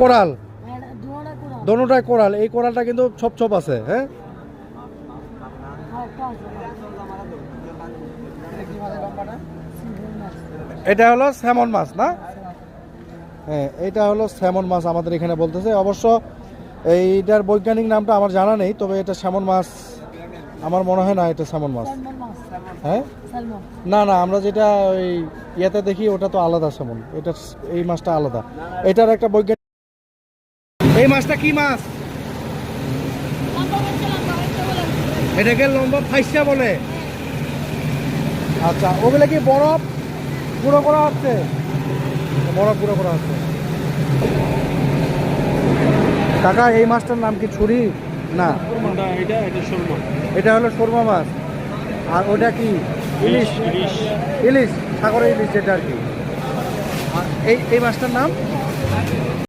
Coral, দোনোটাই coral. এই কোরালটা কিন্তু ছোপ ছোপ আছে। হ্যাঁ, এটা হলো স্যামন মাছ না? হ্যাঁ, এটা হলো স্যামন মাছ আমাদের এখানে বলতেছে। অবশ্য এইটার বৈজ্ঞানিক নামটা আমার জানা নেই, তবে এটা স্যামন মাছ আমার মনে হয় না এটা স্যামন মাছ। হ্যাঁ, না না, আমরা যেটা ওই ইয়েতে দেখি ওটা তো আলাদা স্যামন, এটা এই মাছটা আলাদা। এটার একটা বৈজ্ঞানিক। এই মাছটা কি মাছ? এটাকে লম্বা ফাইসা বলে। আচ্ছা, ওগুলো কি বরফ গুঁড়ো করা হচ্ছে? বরফ গুঁড়ো করা হচ্ছে। কাকা, এই মাছটার নাম কি ছুরি? না, এটা হলো সুরমা মাছ। আর ওটা কি? ইলিশ। ইলিশ, সাগরের ইলিশ যেটা আর কি। আর এই মাছটার নাম